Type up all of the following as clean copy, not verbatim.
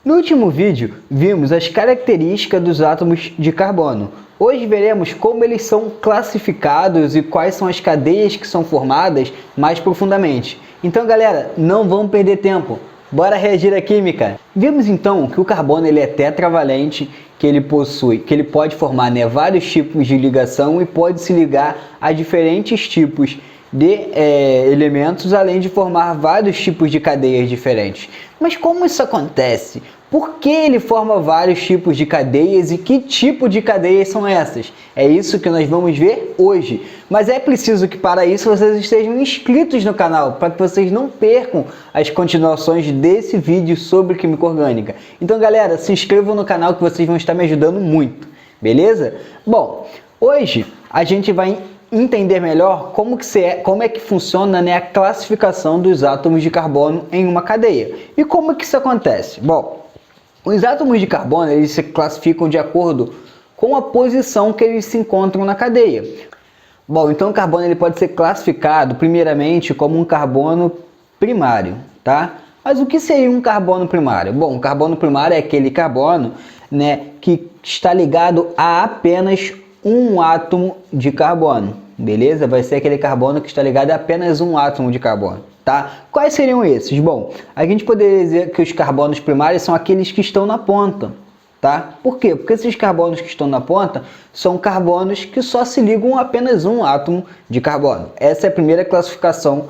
No último vídeo, vimos as características dos átomos de carbono. Hoje veremos como eles são classificados e quais são as cadeias que são formadas mais profundamente. Então, galera, não vamos perder tempo. Bora reagir à química! Vimos então que o carbono ele é tetravalente, que ele pode formar vários tipos de ligação e pode se ligar a diferentes tipos de elementos, além de formar vários tipos de cadeias diferentes. Mas como isso acontece? Por que ele forma vários tipos de cadeias e que tipo de cadeias são essas? É isso que nós vamos ver hoje. Mas é preciso que para isso vocês estejam inscritos no canal, para que vocês não percam as continuações desse vídeo sobre química orgânica. Então, galera, se inscrevam no canal que vocês vão estar me ajudando muito, beleza? Bom, hoje a gente vai entender melhor como é que funciona a classificação dos átomos de carbono em uma cadeia. E como que isso acontece? Bom, os átomos de carbono eles se classificam de acordo com a posição que eles se encontram na cadeia. Bom, então o carbono ele pode ser classificado primeiramente como um carbono primário, tá? Mas o que seria um carbono primário? Bom, o carbono primário é aquele carbono, que está ligado a apenas um átomo de carbono, beleza? Vai ser aquele carbono que está ligado a apenas um átomo de carbono, tá? Quais seriam esses? Bom, a gente poderia dizer que os carbonos primários são aqueles que estão na ponta, tá? Por quê? Porque esses carbonos que estão na ponta são carbonos que só se ligam a apenas um átomo de carbono. Essa é a primeira classificação,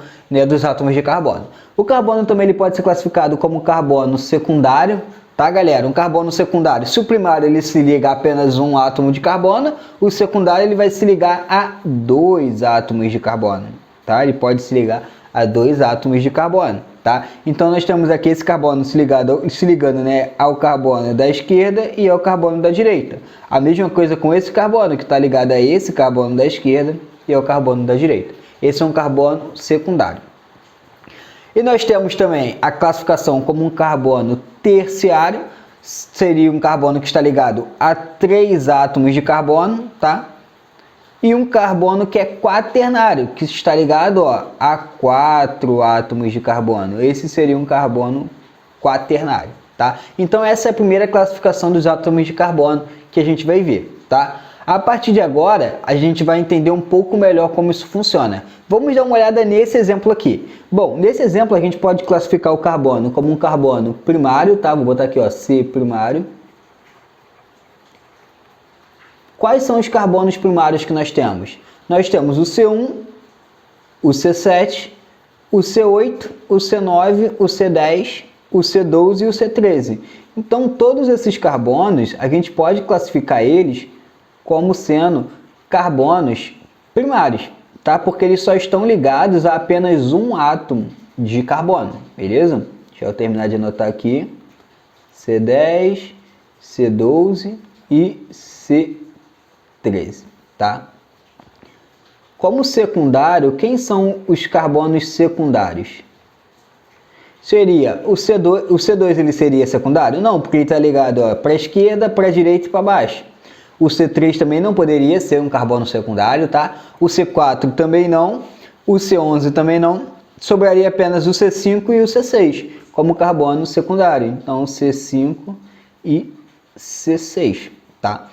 dos átomos de carbono. O carbono também ele pode ser classificado como carbono secundário, tá, galera? Um carbono secundário, se o primário ele se liga a apenas um átomo de carbono, o secundário ele vai se ligar a dois átomos de carbono, tá? Ele pode se ligar a dois átomos de carbono, tá? Então nós temos aqui esse carbono se ligando, ao carbono da esquerda e ao carbono da direita. A mesma coisa com esse carbono que está ligado a esse carbono da esquerda e ao carbono da direita. Esse é um carbono secundário. E nós temos também a classificação como um carbono terciário, seria um carbono que está ligado a três átomos de carbono, tá? E um carbono que é quaternário, que está ligado a quatro átomos de carbono. Esse seria um carbono quaternário, tá? Então essa é a primeira classificação dos átomos de carbono que a gente vai ver, tá? A partir de agora, a gente vai entender um pouco melhor como isso funciona. Vamos dar uma olhada nesse exemplo aqui. Bom, nesse exemplo a gente pode classificar o carbono como um carbono primário, tá? Vou botar aqui, C primário. Quais são os carbonos primários que nós temos? Nós temos o C1, o C7, o C8, o C9, o C10, o C12 e o C13. Então, todos esses carbonos, a gente pode classificar eles como sendo carbonos primários, tá? Porque eles só estão ligados a apenas um átomo de carbono, beleza? Deixa eu terminar de anotar aqui. C10, C12 e C13, tá? Como secundário, quem são os carbonos secundários? Seria o C2 ele seria secundário? Não, porque ele está ligado para a esquerda, para a direita e para baixo. O C3 também não poderia ser um carbono secundário, tá? O C4 também não, o C11 também não. Sobraria apenas o C5 e o C6 como carbono secundário. Então, C5 e C6, tá?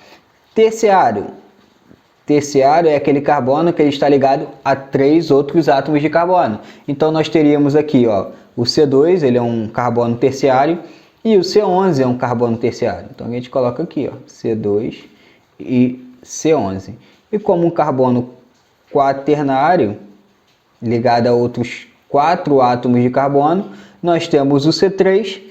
Terciário. Terciário é aquele carbono que ele está ligado a três outros átomos de carbono. Então, nós teríamos aqui, o C2, ele é um carbono terciário, e o C11 é um carbono terciário. Então, a gente coloca aqui, C2 e C11. E como um carbono quaternário, ligado a outros quatro átomos de carbono, nós temos o C3,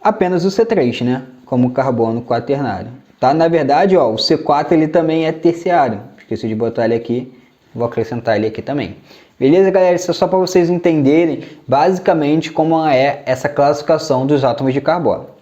apenas o C3, como carbono quaternário. Tá? Na verdade, o C4 ele também é terciário. Esqueci de botar ele aqui, vou acrescentar ele aqui também. Beleza, galera? Isso é só para vocês entenderem basicamente como é essa classificação dos átomos de carbono.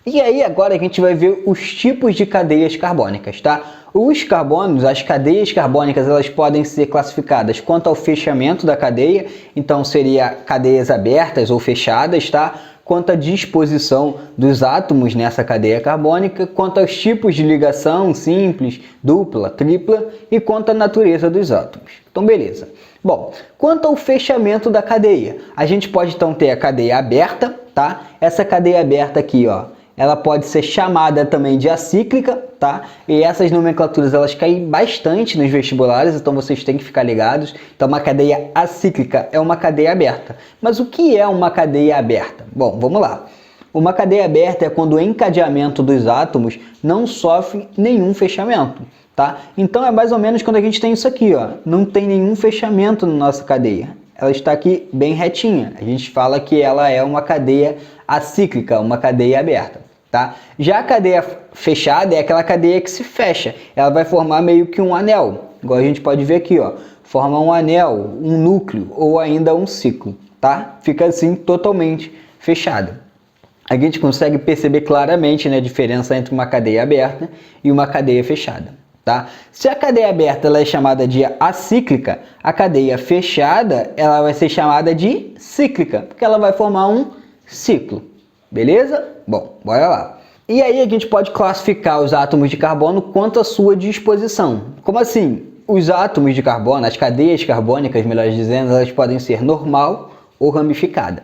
E aí agora a gente vai ver os tipos de cadeias carbônicas, tá? Os carbonos, as cadeias carbônicas, elas podem ser classificadas quanto ao fechamento da cadeia, então seria cadeias abertas ou fechadas, tá? Quanto à disposição dos átomos nessa cadeia carbônica, quanto aos tipos de ligação, simples, dupla, tripla, e quanto à natureza dos átomos. Então, beleza. Bom, quanto ao fechamento da cadeia, a gente pode então ter a cadeia aberta, tá? Essa cadeia aberta aqui, ó, ela pode ser chamada também de acíclica, tá? E essas nomenclaturas elas caem bastante nos vestibulares, então vocês têm que ficar ligados. Então uma cadeia acíclica é uma cadeia aberta. Mas o que é uma cadeia aberta? Bom, vamos lá. Uma cadeia aberta é quando o encadeamento dos átomos não sofre nenhum fechamento, tá? Então é mais ou menos quando a gente tem isso aqui, ó, não tem nenhum fechamento na nossa cadeia. Ela está aqui bem retinha. A gente fala que ela é uma cadeia acíclica, uma cadeia aberta, tá? Já a cadeia fechada é aquela cadeia que se fecha. Ela vai formar meio que um anel, igual a gente pode ver aqui, ó. Forma um anel, um núcleo ou ainda um ciclo, tá? Fica assim totalmente fechada. A gente consegue perceber claramente, né, a diferença entre uma cadeia aberta e uma cadeia fechada, tá? Se a cadeia aberta ela é chamada de acíclica, a cadeia fechada ela vai ser chamada de cíclica, porque ela vai formar um ciclo, beleza? Bom, bora lá. E aí a gente pode classificar os átomos de carbono quanto à sua disposição. Como assim? Os átomos de carbono, as cadeias carbônicas, melhor dizendo, elas podem ser normal ou ramificada.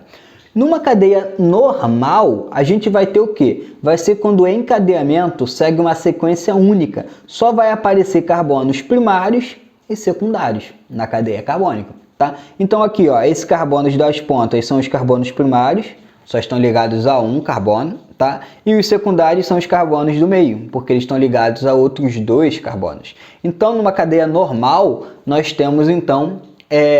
Numa cadeia normal, a gente vai ter o quê? Vai ser quando o encadeamento segue uma sequência única. Só vai aparecer carbonos primários e secundários na cadeia carbônica, tá? Então aqui, ó, esses carbonos das pontas são os carbonos primários, só estão ligados a um carbono, tá? E os secundários são os carbonos do meio, porque eles estão ligados a outros dois carbonos. Então, numa cadeia normal, nós temos então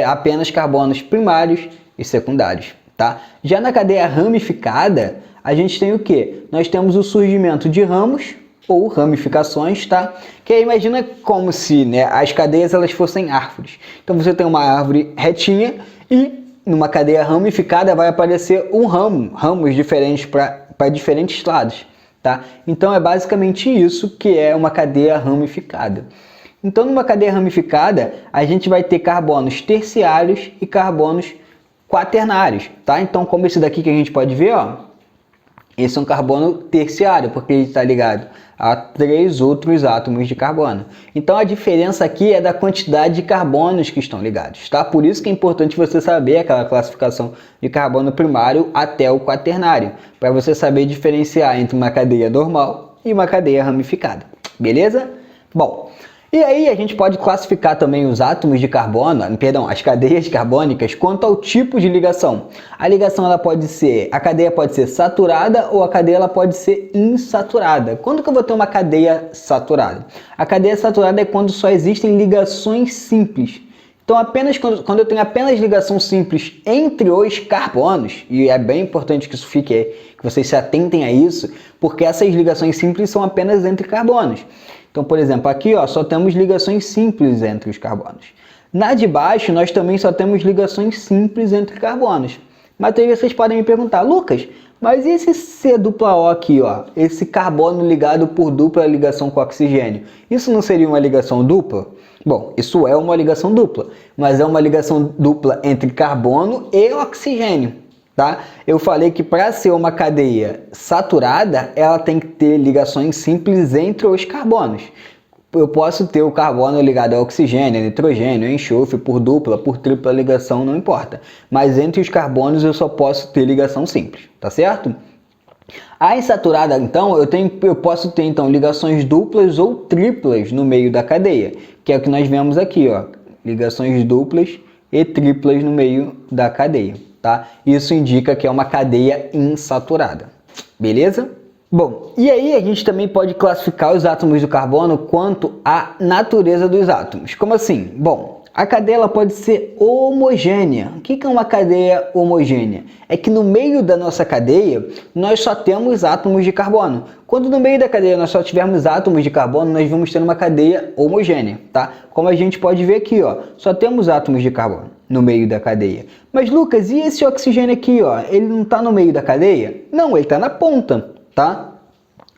apenas carbonos primários e secundários. Tá? Já na cadeia ramificada, a gente tem o que? Nós temos o surgimento de ramos ou ramificações, tá? Que aí imagina como se, né, as cadeias elas fossem árvores. Então você tem uma árvore retinha e numa cadeia ramificada vai aparecer um ramo, ramos diferentes para diferentes lados, tá? Então é basicamente isso que é uma cadeia ramificada. Então numa cadeia ramificada, a gente vai ter carbonos terciários e carbonos quaternários, tá? Então, como esse daqui que a gente pode ver, ó, esse é um carbono terciário, porque ele está ligado a 3 outros átomos de carbono. Então, a diferença aqui é da quantidade de carbonos que estão ligados, tá? Por isso que é importante você saber aquela classificação de carbono primário até o quaternário, para você saber diferenciar entre uma cadeia normal e uma cadeia ramificada, beleza? Bom, e aí a gente pode classificar também os átomos de carbono, perdão, as cadeias carbônicas quanto ao tipo de ligação. A ligação ela pode ser, a cadeia pode ser saturada ou a cadeia ela pode ser insaturada. Quando que eu vou ter uma cadeia saturada? A cadeia saturada é quando só existem ligações simples. Então apenas quando eu tenho apenas ligação simples entre os carbonos, e é bem importante que isso fique, que vocês se atentem a isso, porque essas ligações simples são apenas entre carbonos. Então, por exemplo, aqui ó, só temos ligações simples entre os carbonos. Na de baixo, nós também só temos ligações simples entre carbonos. Mas aí vocês podem me perguntar, Lucas, mas e esse C-O aqui, ó, esse carbono ligado por dupla ligação com oxigênio? Isso não seria uma ligação dupla? Bom, isso é uma ligação dupla, mas é uma ligação dupla entre carbono e oxigênio. Tá? Eu falei que para ser uma cadeia saturada, ela tem que ter ligações simples entre os carbonos. Eu posso ter o carbono ligado ao oxigênio, ao nitrogênio, ao enxofre, por dupla, por tripla ligação, não importa. Mas entre os carbonos eu só posso ter ligação simples, tá certo? A insaturada, então, eu posso ter então ligações duplas ou triplas no meio da cadeia, que é o que nós vemos aqui, ó, ligações duplas e triplas no meio da cadeia. Tá? Isso indica que é uma cadeia insaturada, beleza? Bom, e aí a gente também pode classificar os átomos do carbono quanto à natureza dos átomos. Como assim? Bom, a cadeia ela pode ser homogênea. O que é uma cadeia homogênea? É que no meio da nossa cadeia nós só temos átomos de carbono. Quando no meio da cadeia nós só tivermos átomos de carbono, nós vamos ter uma cadeia homogênea, tá? Como a gente pode ver aqui, ó, só temos átomos de carbono no meio da cadeia. Mas Lucas, e esse oxigênio aqui, ó, ele não está no meio da cadeia? Não, ele está na ponta, tá?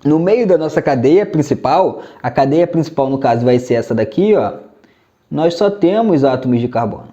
No meio da nossa cadeia principal, a cadeia principal no caso vai ser essa daqui, ó, nós só temos átomos de carbono,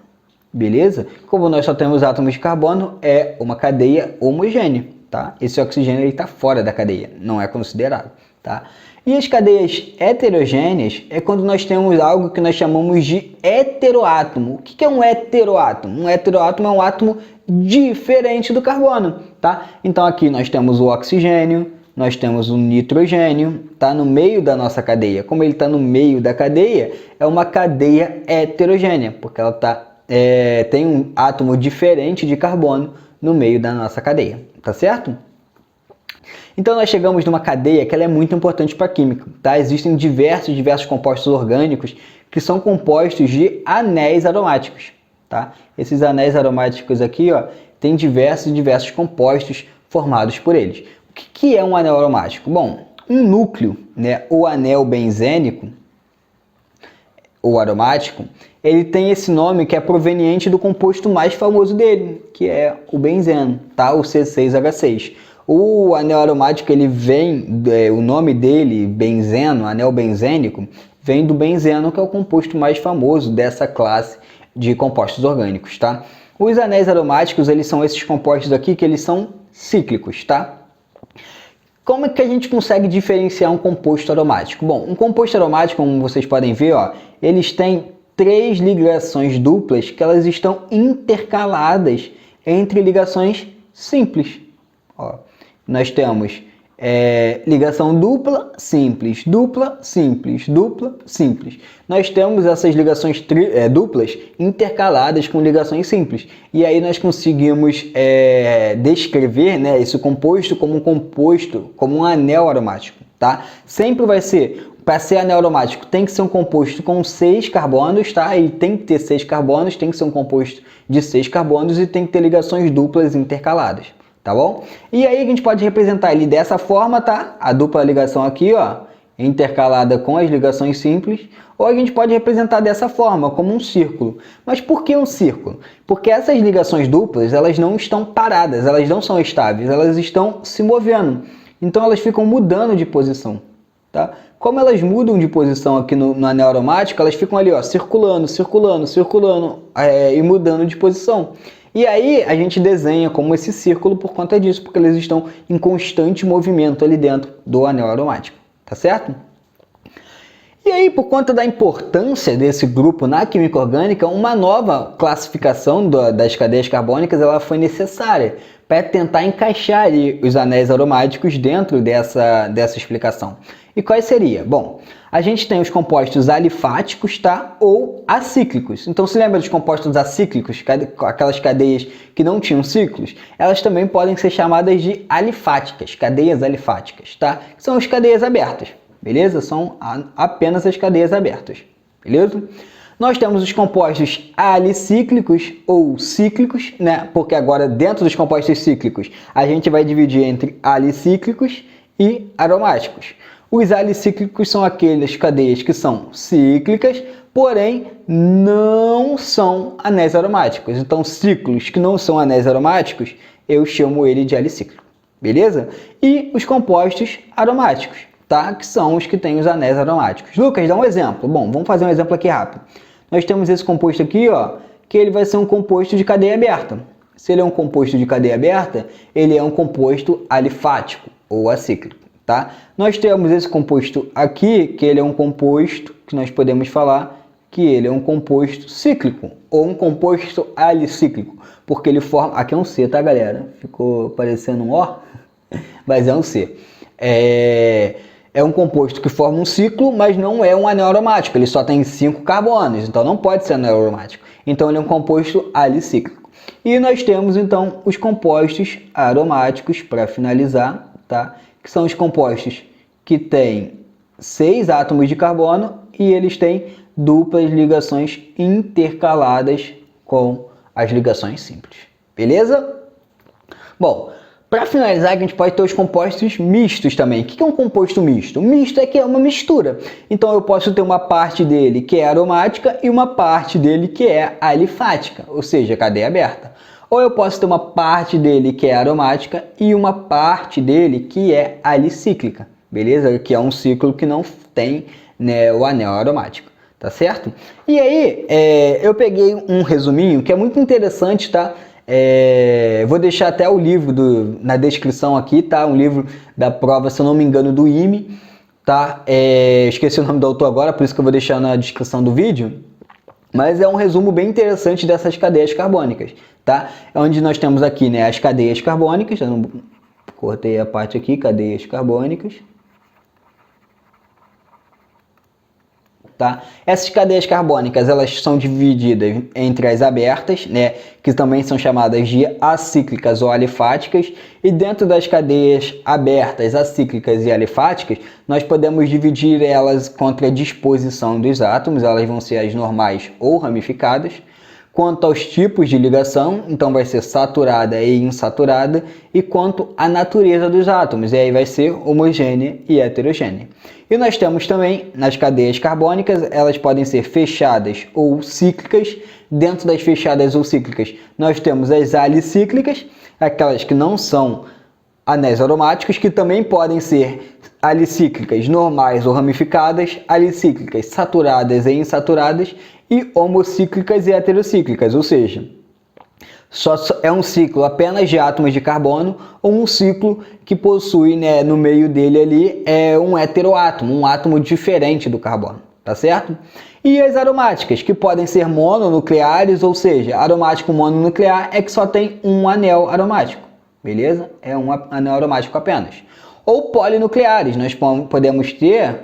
beleza? Como nós só temos átomos de carbono, é uma cadeia homogênea, tá? Esse oxigênio está fora da cadeia, não é considerado, tá? E as cadeias heterogêneas é quando nós temos algo que nós chamamos de heteroátomo. O que é um heteroátomo? Um heteroátomo é um átomo diferente do carbono, tá? Então aqui nós temos o oxigênio, nós temos o nitrogênio, tá no meio da nossa cadeia. Como ele está no meio da cadeia, é uma cadeia heterogênea, porque ela tem um átomo diferente de carbono no meio da nossa cadeia, tá certo? Então nós chegamos numa cadeia que ela é muito importante para a química, tá? Existem diversos compostos orgânicos que são compostos de anéis aromáticos, tá? Esses anéis aromáticos aqui, ó, tem diversos compostos formados por eles. O que é um anel aromático? Bom, um núcleo, né, o anel benzênico, ou aromático, ele tem esse nome que é proveniente do composto mais famoso dele, que é o benzeno, tá? O C6H6. O anel aromático, ele vem, o nome dele, benzeno, anel benzênico, vem do benzeno, que é o composto mais famoso dessa classe de compostos orgânicos, tá? Os anéis aromáticos, eles são esses compostos aqui que eles são cíclicos, tá? Como é que a gente consegue diferenciar um composto aromático? Bom, um composto aromático, como vocês podem ver, ó, eles têm 3 ligações duplas que elas estão intercaladas entre ligações simples. Ó, nós temos ligação dupla, simples, dupla, simples, dupla, simples. Nós temos essas ligações duplas intercaladas com ligações simples. E aí nós conseguimos descrever, né, esse composto, como um anel aromático, tá? Sempre vai ser, para ser anel aromático, tem que ser um composto com 6 carbonos, tá? E tem que ter 6 carbonos, tem que ser um composto de 6 carbonos e tem que ter ligações duplas intercaladas. Tá bom? E aí a gente pode representar ele dessa forma, tá? A dupla ligação aqui, ó, intercalada com as ligações simples, ou a gente pode representar dessa forma, como um círculo. Mas por que um círculo? Porque essas ligações duplas, elas não estão paradas, elas não são estáveis, elas estão se movendo. Então elas ficam mudando de posição, tá? Como elas mudam de posição aqui no anel aromático, elas ficam ali, ó, circulando e mudando de posição. E aí a gente desenha como esse círculo por conta disso, porque eles estão em constante movimento ali dentro do anel aromático, tá certo? E aí, por conta da importância desse grupo na química orgânica, uma nova classificação das cadeias carbônicas ela foi necessária para tentar encaixar ali os anéis aromáticos dentro dessa explicação. E quais seria? Bom, a gente tem os compostos alifáticos, tá? Ou acíclicos. Então, se lembra dos compostos acíclicos, aquelas cadeias que não tinham ciclos? Elas também podem ser chamadas de alifáticas, cadeias alifáticas, tá? Que são as cadeias abertas, beleza? São apenas as cadeias abertas, beleza? Nós temos os compostos alicíclicos ou cíclicos, né? Porque agora dentro dos compostos cíclicos a gente vai dividir entre alicíclicos e aromáticos. Os alicíclicos são aquelas cadeias que são cíclicas, porém não são anéis aromáticos. Então, ciclos que não são anéis aromáticos, eu chamo ele de alicíclico, beleza? E os compostos aromáticos, tá? Que são os que têm os anéis aromáticos. Lucas, dá um exemplo. Bom, vamos fazer um exemplo aqui rápido. Nós temos esse composto aqui, ó, que ele vai ser um composto de cadeia aberta. Se ele é um composto de cadeia aberta, ele é um composto alifático ou acíclico. Tá? Nós temos esse composto aqui, que ele é um composto que nós podemos falar que ele é um composto cíclico ou um composto alicíclico, porque ele forma... Aqui é um C, tá, galera? Ficou parecendo um O, mas é um C. É um composto que forma um ciclo, mas não é um anel aromático, ele só tem 5 carbonos, então não pode ser anel aromático. Então ele é um composto alicíclico. E nós temos então os compostos aromáticos para finalizar, tá? Que são os compostos que têm 6 átomos de carbono e eles têm duplas ligações intercaladas com as ligações simples. Beleza? Bom, para finalizar, a gente pode ter os compostos mistos também. O que é um composto misto? O misto é que é uma mistura. Então eu posso ter uma parte dele que é aromática e uma parte dele que é alifática, ou seja, cadeia aberta. Ou eu posso ter uma parte dele que é aromática e uma parte dele que é alicíclica, beleza? Que é um ciclo que não tem, né, o anel aromático, tá certo? E aí, eu peguei um resuminho que é muito interessante, tá? Vou deixar até o livro na descrição aqui, tá? Um livro da prova, se eu não me engano, do IME, tá? Esqueci o nome do autor agora, por isso que eu vou deixar na descrição do vídeo. Mas é um resumo bem interessante dessas cadeias carbônicas, tá? Onde nós temos aqui, né, as cadeias carbônicas, eu não cortei a parte aqui, cadeias carbônicas. Tá? Essas cadeias carbônicas, elas são divididas entre as abertas, né, que também são chamadas de acíclicas ou alifáticas, e dentro das cadeias abertas, acíclicas e alifáticas, nós podemos dividir elas contra a disposição dos átomos, elas vão ser as normais ou ramificadas. Quanto aos tipos de ligação, então vai ser saturada e insaturada, e quanto à natureza dos átomos, e aí vai ser homogênea e heterogênea. E nós temos também, nas cadeias carbônicas, elas podem ser fechadas ou cíclicas. Dentro das fechadas ou cíclicas, nós temos as alicíclicas, aquelas que não são anéis aromáticos, que também podem ser alicíclicas normais ou ramificadas, alicíclicas saturadas e insaturadas, e homocíclicas e heterocíclicas, ou seja, só é um ciclo apenas de átomos de carbono, ou um ciclo que possui, né, no meio dele ali um heteroátomo, um átomo diferente do carbono, tá certo? E as aromáticas, que podem ser mononucleares, ou seja, aromático mononuclear é que só tem um anel aromático, beleza? É um anel aromático apenas. Ou polinucleares, nós podemos ter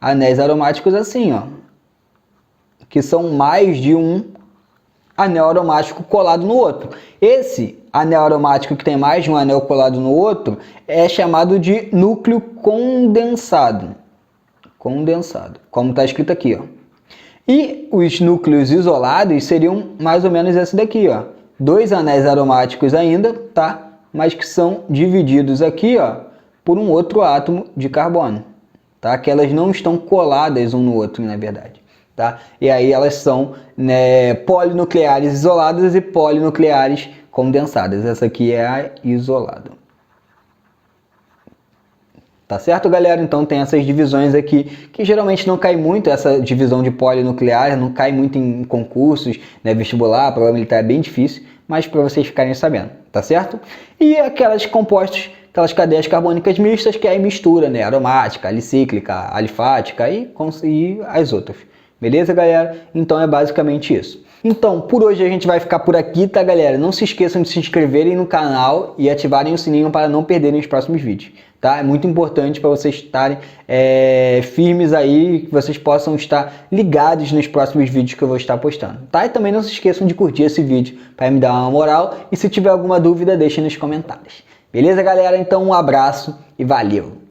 anéis aromáticos assim, ó, que são mais de um anel aromático colado no outro. Esse anel aromático que tem mais de um anel colado no outro é chamado de núcleo condensado. Condensado, como está escrito aqui, ó. E os núcleos isolados seriam mais ou menos esse daqui, ó. Dois anéis aromáticos ainda, tá? Mas que são divididos aqui, ó, por um outro átomo de carbono, tá? Que elas não estão coladas um no outro, na verdade. Tá? E aí elas são, né, polinucleares isoladas e polinucleares condensadas. Essa aqui é a isolada. Tá certo, galera? Então tem essas divisões aqui, que geralmente não cai muito, essa divisão de polinucleares, não cai muito em concursos, né, vestibular, prova militar é bem difícil, mas para vocês ficarem sabendo, tá certo? E aquelas compostos, aquelas cadeias carbônicas mistas, que é a mistura, né, aromática, alicíclica, alifática e as outras. Beleza, galera? Então é basicamente isso. Então, por hoje a gente vai ficar por aqui, tá, galera? Não se esqueçam de se inscreverem no canal e ativarem o sininho para não perderem os próximos vídeos, tá? É muito importante para vocês estarem firmes aí, que vocês possam estar ligados nos próximos vídeos que eu vou estar postando, tá? E também não se esqueçam de curtir esse vídeo para me dar uma moral, e se tiver alguma dúvida, deixem nos comentários. Beleza, galera? Então um abraço e valeu!